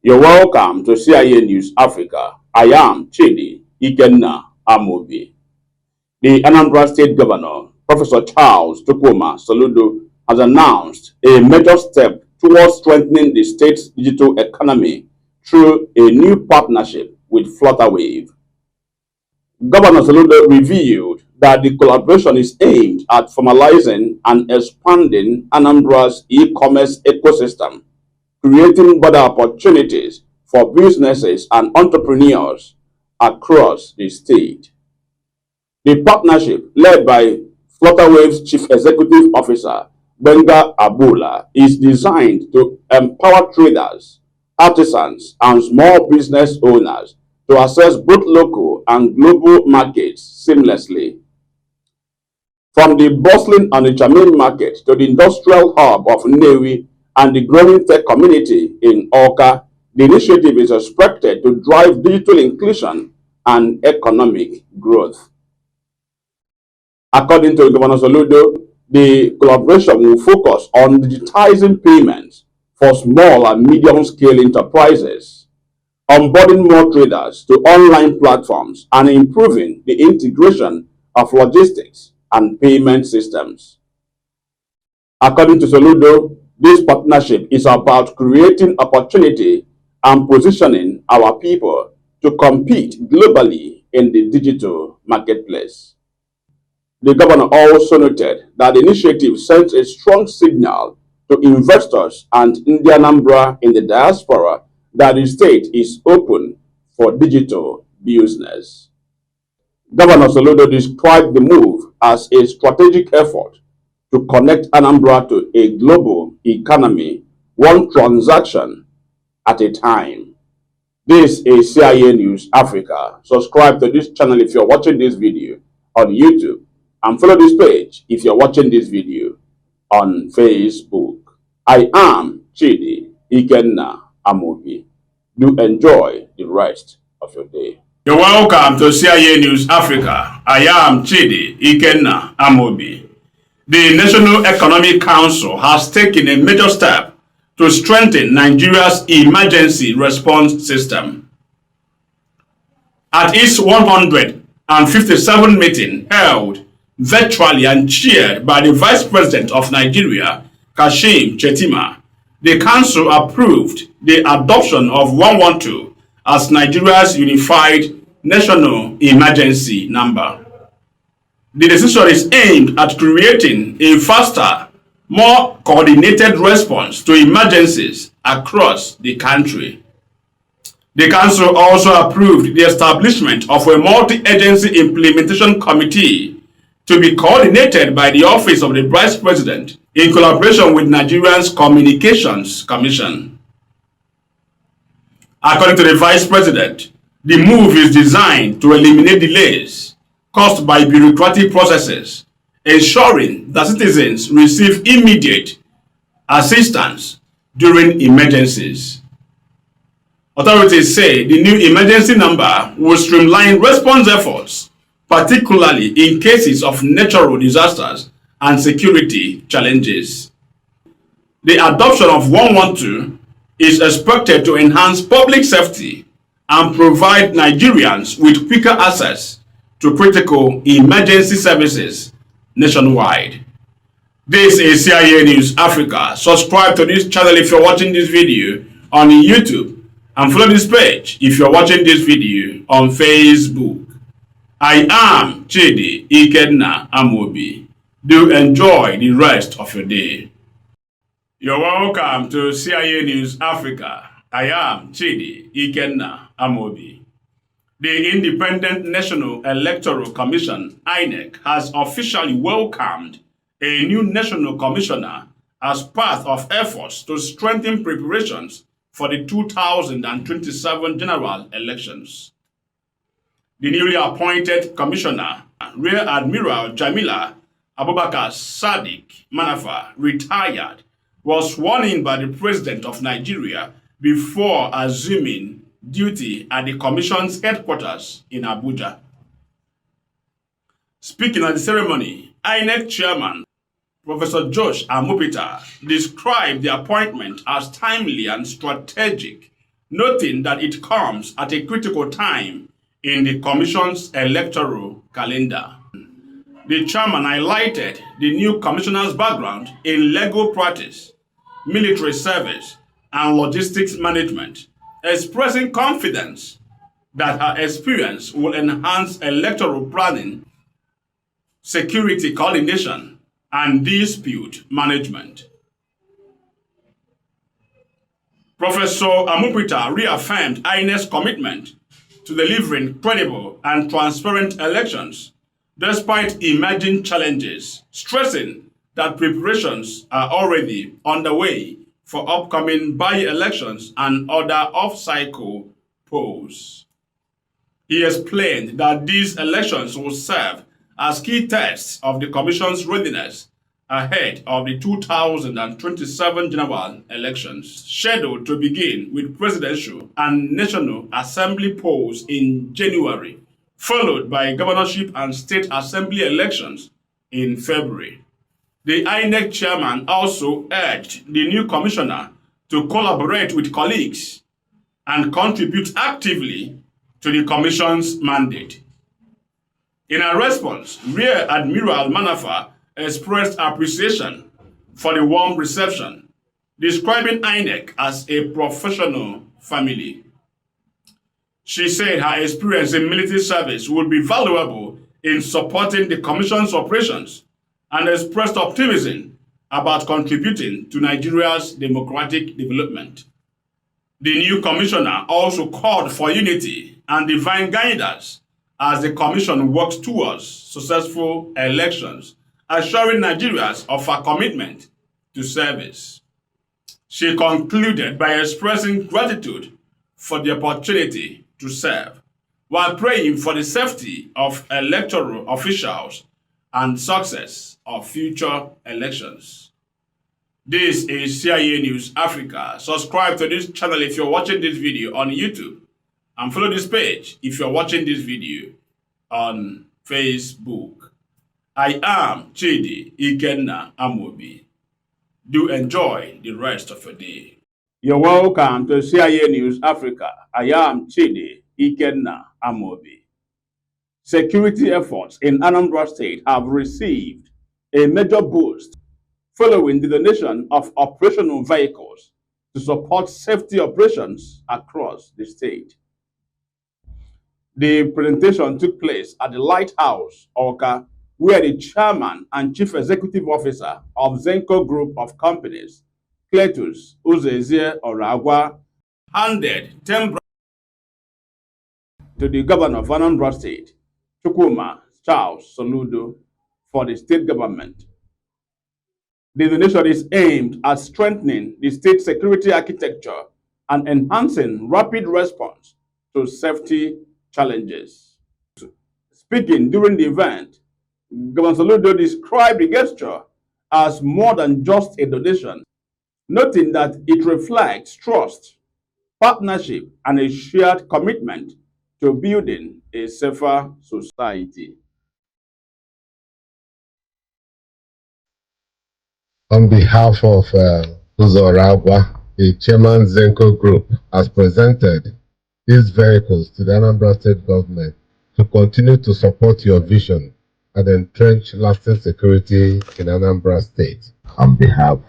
You're welcome to CIA News Africa. I am Chidi Ikenna Amobi. The Anambra State Governor, Professor Charles Chukwuma Soludo, has announced a major step towards strengthening the state's digital economy through a new partnership with Flutterwave. Governor Soludo revealed that the collaboration is aimed at formalizing and expanding Anambra's e-commerce ecosystem, creating better opportunities for businesses and entrepreneurs across the state. The partnership, led by Flutterwave's Chief Executive Officer, Benga Abula, is designed to empower traders, artisans, and small business owners to access both local and global markets seamlessly. From the bustling Onitsha main market to the industrial hub of Nnewi and the growing tech community in Awka, the initiative is expected to drive digital inclusion and economic growth. According to Governor Soludo, the collaboration will focus on digitizing payments for small and medium-scale enterprises, onboarding more traders to online platforms, and improving the integration of logistics and payment systems. According to Soludo, this partnership is about creating opportunity and positioning our people to compete globally in the digital marketplace. The governor also noted that the initiative sends a strong signal to investors and Anambra in the diaspora that the state is open for digital business. Governor Soludo described the move as a strategic effort to connect Anambra to a global economy, one transaction at a time. This is CIA News Africa. Subscribe to this channel if you're watching this video on YouTube, and follow this page if you're watching this video on Facebook. I am Chidi Ikenna Amobi. Do enjoy the rest of your day. You're welcome to CIA News Africa. I am Chidi Ikenna Amobi. The National Economic Council has taken a major step to strengthen Nigeria's emergency response system. At its 157th meeting held virtually and chaired by the Vice President of Nigeria, Kashim Shettima, the Council approved the adoption of 112 as Nigeria's unified national emergency number. The decision is aimed at creating a faster, more coordinated response to emergencies across the country. The Council also approved the establishment of a multi-agency implementation committee to be coordinated by the Office of the Vice President in collaboration with Nigeria's Communications Commission. According to the Vice President, the move is designed to eliminate delays caused by bureaucratic processes, ensuring that citizens receive immediate assistance during emergencies. Authorities say the new emergency number will streamline response efforts, particularly in cases of natural disasters and security challenges. The adoption of 112 is expected to enhance public safety and provide Nigerians with quicker access to critical emergency services nationwide. This is CIA News Africa. Subscribe to this channel if you're watching this video on YouTube, and follow this page if you're watching this video on Facebook. I am Chidi Ikenna Amobi. Do enjoy the rest of your day. You're welcome to CIA News Africa. I am Chidi Ikenna Amobi. The Independent National Electoral Commission, INEC, has officially welcomed a new national commissioner as part of efforts to strengthen preparations for the 2027 general elections. The newly appointed commissioner, Rear Admiral Jamila Abubakar Sadiq Manafa, retired, was sworn in by the President of Nigeria before assuming duty at the Commission's headquarters in Abuja. Speaking at the ceremony, INEC Chairman Professor Josh Amupita described the appointment as timely and strategic noting that it comes at a critical time in the Commission's electoral calendar. The chairman highlighted the new commissioner's background in legal practice, military service, and logistics management, expressing confidence that her experience will enhance electoral planning, security coordination, and dispute management. Professor Amupita reaffirmed INEC's commitment to delivering credible and transparent elections despite emerging challenges, stressing that preparations are already underway for upcoming by-elections and other off-cycle polls. He explained that these elections will serve as key tests of the Commission's readiness ahead of the 2027 general elections, scheduled to begin with presidential and National Assembly polls in January, followed by governorship and state assembly elections in February. The INEC chairman also urged the new commissioner to collaborate with colleagues and contribute actively to the commission's mandate. In a response, Rear Admiral Manafa expressed appreciation for the warm reception, describing INEC as a professional family. She said her experience in military service would be valuable in supporting the Commission's operations and expressed optimism about contributing to Nigeria's democratic development. The new commissioner also called for unity and divine guidance as the Commission works towards successful elections, assuring Nigerians of her commitment to service. She concluded by expressing gratitude for the opportunity to serve, while praying for the safety of electoral officials and success of future elections. This is CIA News Africa. Subscribe to this channel if you're watching this video on YouTube, and follow this page if you're watching this video on Facebook. I am Chidi Ikenna Amobi. Do enjoy the rest of your day. You're welcome to CIA News Africa. I am Chidi Ikenna Amobi. Security efforts in Anambra State have received a major boost following the donation of operational vehicles to support safety operations across the state. The presentation took place at the Lighthouse, Oka, where the chairman and chief executive officer of Zenko Group of Companies, Cletus Uzezie Oragwa, handed 10 to the governor of Anambra State, Chukwuma Charles Soludo, for the state government. The donation is aimed at strengthening the state security architecture and enhancing rapid response to safety challenges. Speaking during the event, Governor Soludo described the gesture as more than just a donation, noting that it reflects trust, partnership, and a shared commitment to building a safer society. On behalf of Uzoragwa, the chairman Zenko Group has presented these vehicles to the Anambra State government to continue to support your vision and entrench lasting security in Anambra State. On behalf of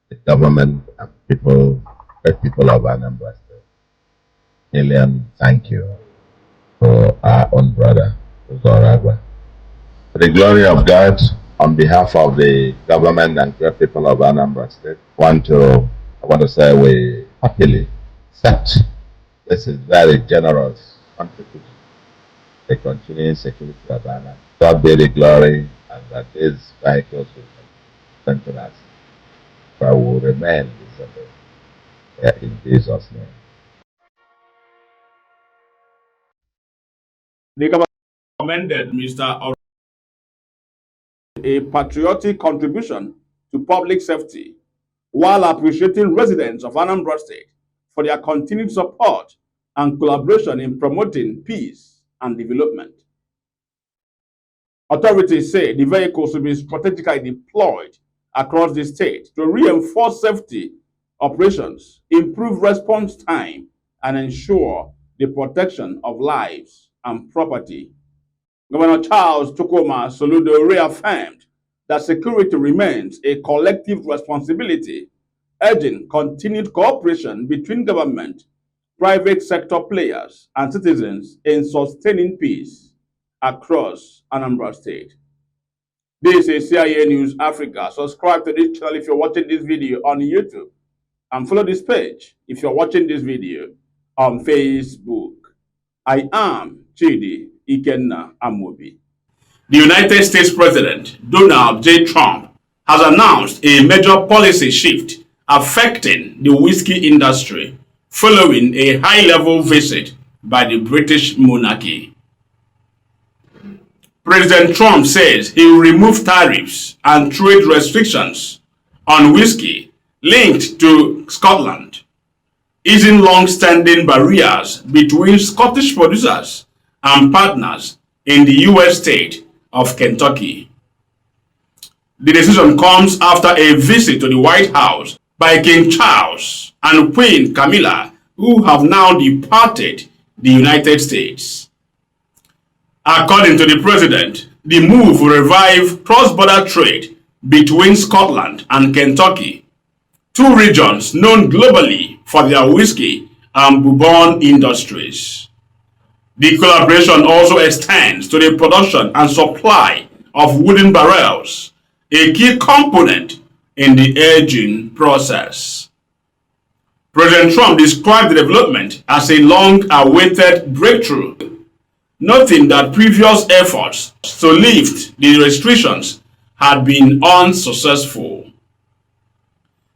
the government and people, great people of Anambra State, million thank you for our own brother, Uzoragwa. For the glory of God, on behalf of the government and great people of Anambra State, I want to say we happily accept this is very generous contribution. The continuing security of Anambra. God be the glory, and that these vehicles will strengthen us. But will remain disciplined in Jesus' name. The government commended Mr. a patriotic contribution to public safety, while appreciating residents of Anambra State for their continued support and collaboration in promoting peace and development. Authorities say the vehicles will be strategically deployed across the state to reinforce safety operations, improve response time, and ensure the protection of lives and property. Governor Charles Chukwuma Soludo reaffirmed that security remains a collective responsibility, urging continued cooperation between government, private sector players, and citizens in sustaining peace across Anambra State. This is CIA News Africa. Subscribe to this channel if you're watching this video on YouTube, and follow this page if you're watching this video on Facebook. I am Chidi Ikenna Amobi. The United States President Donald J. Trump has announced a major policy shift affecting the whiskey industry following a high-level visit by the British monarchy. President Trump says he will remove tariffs and trade restrictions on whiskey linked to Scotland, easing long-standing barriers between Scottish producers and partners in the U.S. state of Kentucky. The decision comes after a visit to the White House by King Charles and Queen Camilla, who have now departed the United States. According to the president, the move will revive cross-border trade between Scotland and Kentucky, two regions known globally for their whiskey and bourbon industries. The collaboration also extends to the production and supply of wooden barrels, a key component in the aging process. President Trump described the development as a long-awaited breakthrough, noting that previous efforts to lift the restrictions had been unsuccessful.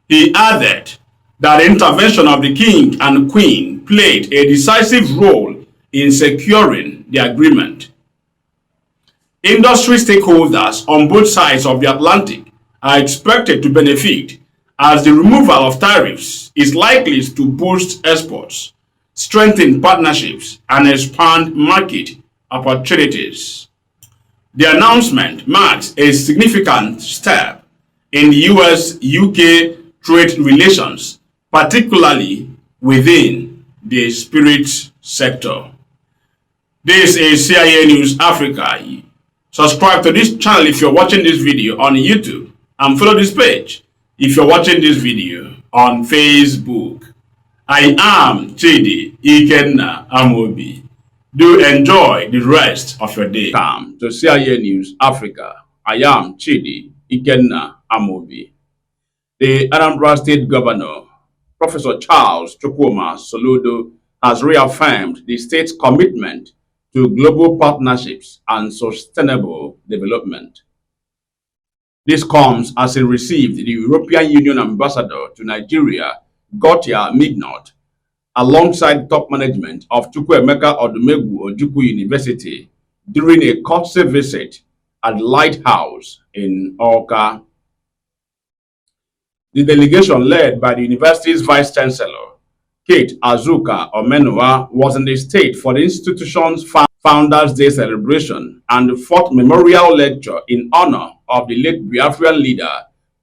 He added that the intervention of the king and queen played a decisive role in securing the agreement. Industry stakeholders on both sides of the Atlantic are expected to benefit, as the removal of tariffs is likely to boost exports, strengthen partnerships, and expand market opportunities. The announcement marks a significant step in the US-UK trade relations, particularly within the spirits sector. This is CIA News Africa. Subscribe to this channel if you're watching this video on YouTube, and follow this page if you're watching this video on Facebook. I am Chidi Ikenna Amobi. Do enjoy the rest of your day. Welcome to CIA News Africa. I am Chidi Ikenna Amobi. The Anambra State Governor, Professor Charles Chukwuma Soludo, has reaffirmed the state's commitment to global partnerships and sustainable development. This comes as he received the European Union Ambassador to Nigeria, Gautier Mignot, alongside top management of Chukwuemeka Odumegwu Ojukwu University during a courtesy visit at the Lighthouse in Awka. The delegation, led by the university's Vice Chancellor, Kate Azuka Omenua, was in the state for the institution's Founders Day celebration and the fourth memorial lecture in honor of the late Biafran leader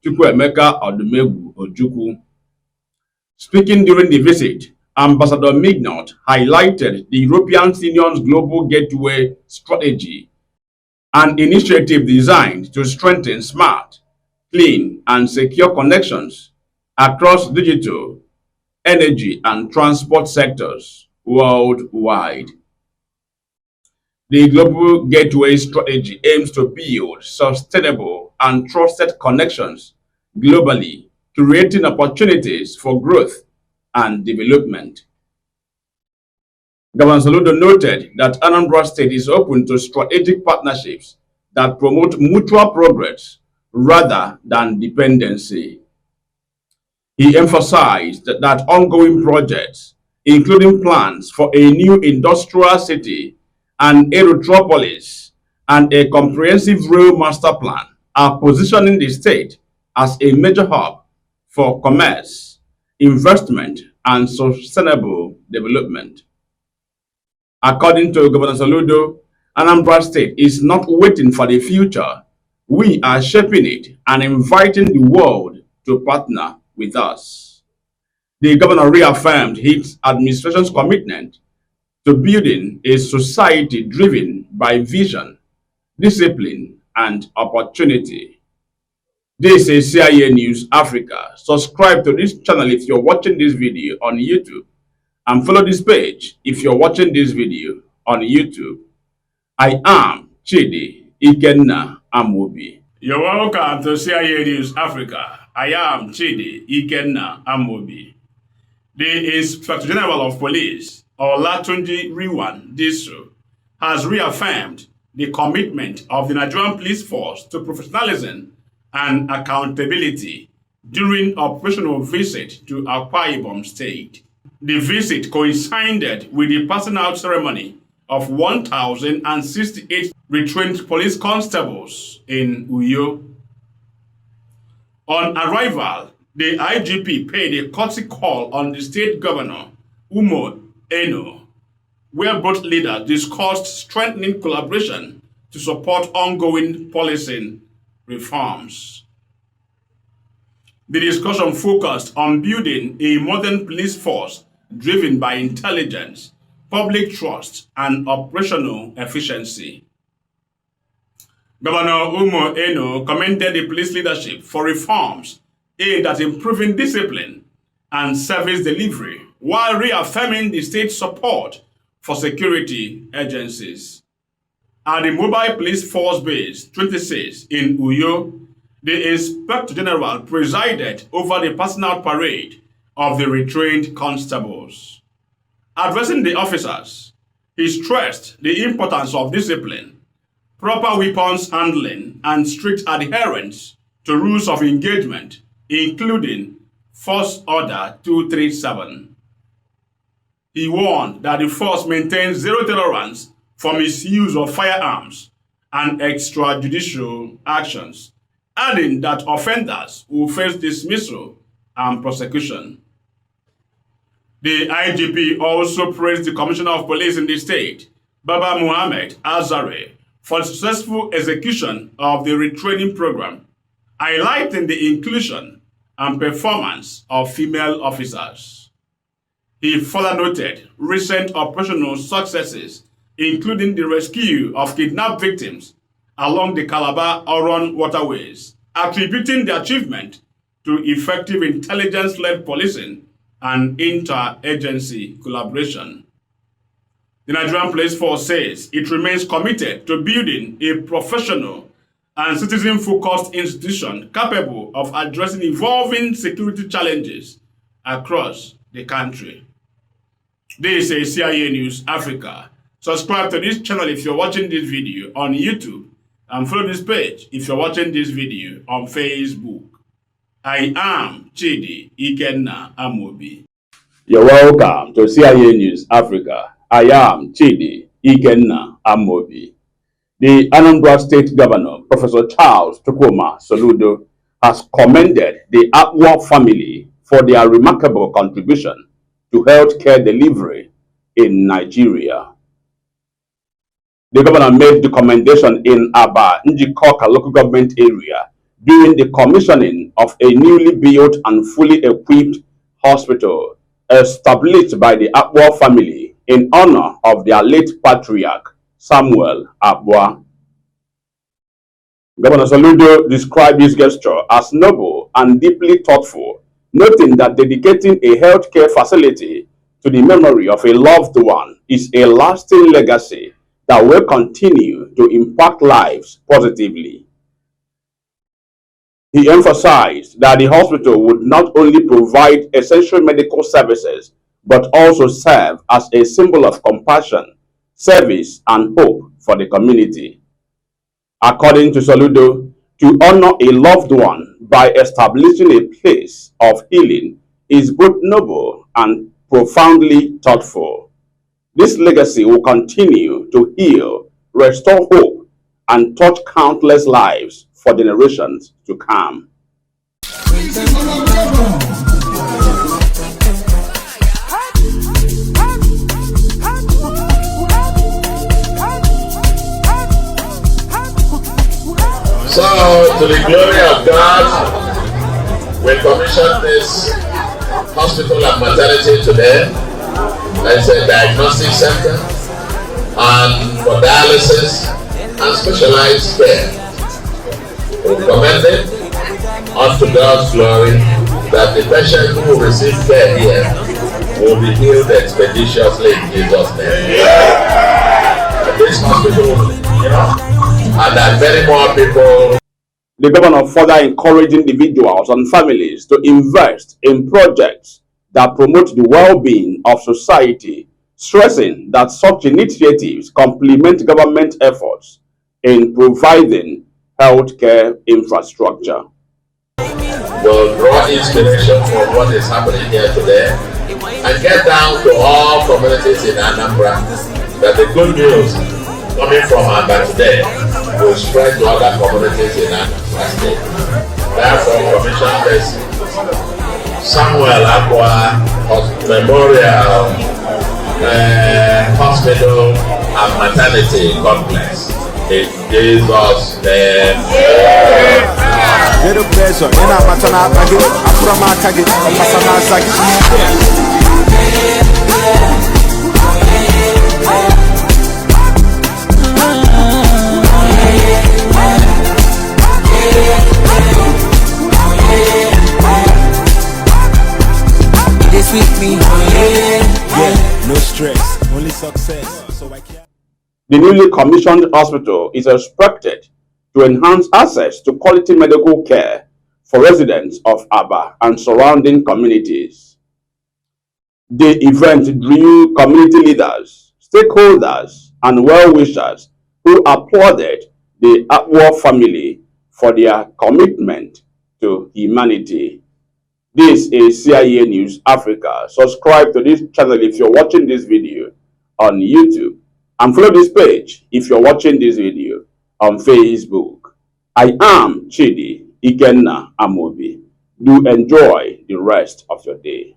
Chukwuemeka Odumegwu Ojukwu. Speaking during the visit, Ambassador Mignot highlighted the European Union's Global Gateway strategy, an initiative designed to strengthen smart, clean, and secure connections across digital, energy, and transport sectors worldwide. The Global Gateway strategy aims to build sustainable and trusted connections globally, creating opportunities for growth and development. Governor Soludo noted that Anambra State is open to strategic partnerships that promote mutual progress rather than dependency. He emphasized that ongoing projects, including plans for a new industrial city, an aerotropolis, and a comprehensive rail master plan, are positioning the state as a major hub for commerce, investment, and sustainable development. According to Governor Soludo, Anambra State is not waiting for the future. We are shaping it and inviting the world to partner with us. The governor reaffirmed his administration's commitment to building a society driven by vision, discipline, and opportunity. This is CIA News Africa. Subscribe to this channel if you're watching this video on YouTube, and follow this page if you're watching this video on YouTube. I am Chidi Ikenna Amobi. You're welcome to CIA News Africa. I am Chidi Ikenna Amobi. The Inspector General of Police, Olatunji Riwan Disu, has reaffirmed the commitment of the Nigerian police force to professionalism and accountability during operational visit to Akwa Ibom State. The visit coincided with the passing out ceremony of 1,068 retrained police constables in Uyo. On arrival, the IGP paid a courtesy call on the state governor, Umo Eno, where both leaders discussed strengthening collaboration to support ongoing policing reforms. The discussion focused on building a modern police force driven by intelligence, public trust, and operational efficiency. Governor Umo Eno commended the police leadership for reforms aimed at improving discipline and service delivery, while reaffirming the state's support for security agencies. At the Mobile Police Force Base 26 in Uyo, the Inspector General presided over the passing out parade of the retrained constables. Addressing the officers, he stressed the importance of discipline, proper weapons handling, and strict adherence to rules of engagement, including Force Order 237. He warned that the force maintains zero tolerance for misuse of firearms and extrajudicial actions, adding that offenders will face dismissal and prosecution. The IGP also praised the Commissioner of Police in the state, Baba Muhammad Azare, for the successful execution of the retraining program, highlighting the inclusion and performance of female officers. He further noted recent operational successes, including the rescue of kidnapped victims along the Calabar-Oron waterways, attributing the achievement to effective intelligence-led policing and inter-agency collaboration. The Nigerian Police Force says it remains committed to building a professional and citizen-focused institution capable of addressing evolving security challenges across the country. This is CIA News Africa. Subscribe to this channel if you're watching this video on YouTube, and follow this page if you're watching this video on Facebook. I am Chidi Ikenna Amobi. You're welcome to CIA News Africa. I am Chidi Ikenna Amobi. The Anambra State Governor, Professor Charles Chukwuma Soludo, has commended the Akwa family for their remarkable contribution to healthcare delivery in Nigeria. The governor made the commendation in Aba, Njikoka local government area during the commissioning of a newly built and fully equipped hospital established by the Akwa family in honor of their late patriarch, Samuel Akwa. Governor Soludo described this gesture as noble and deeply thoughtful, noting that dedicating a healthcare facility to the memory of a loved one is a lasting legacy that will continue to impact lives positively. He emphasized that the hospital would not only provide essential medical services, but also serve as a symbol of compassion, service, and hope for the community. According to Soludo, to honor a loved one by establishing a place of healing is both noble and profoundly thoughtful. This legacy will continue to heal, restore hope, and touch countless lives for generations to come. So, to the glory of God, we commission this hospital and maternity today. There's a diagnostic center and for dialysis and specialized care. We commend it unto God's glory that the patient who will receive care here will be healed expeditiously in Jesus' name. This hospital, and that many more people. The governor further encouraged individuals and families to invest in projects that promote the well-being of society, stressing that such initiatives complement government efforts in providing healthcare infrastructure. Will draw inspiration from what is happening here today and get down to all communities in Anambra that the good news coming from Anambra today will spread to other communities in Anambra State. Therefore, commission this Samuel Aqua Memorial Hospital and Maternity Complex in Jesus' name. Little pleasure, in a matana kage, aframa kage, pasana sagi. This with me, yeah, no stress, only success. So I can't. The newly commissioned hospital is expected to enhance access to quality medical care for residents of Aba and surrounding communities. The event drew community leaders, stakeholders, and well-wishers who applauded the Akwa family for their commitment to humanity. This is CIA News Africa. Subscribe to this channel if you're watching this video on YouTube, and follow this page if you're watching this video on Facebook. I am Chidi Ikenna Amobi. Do enjoy the rest of your day.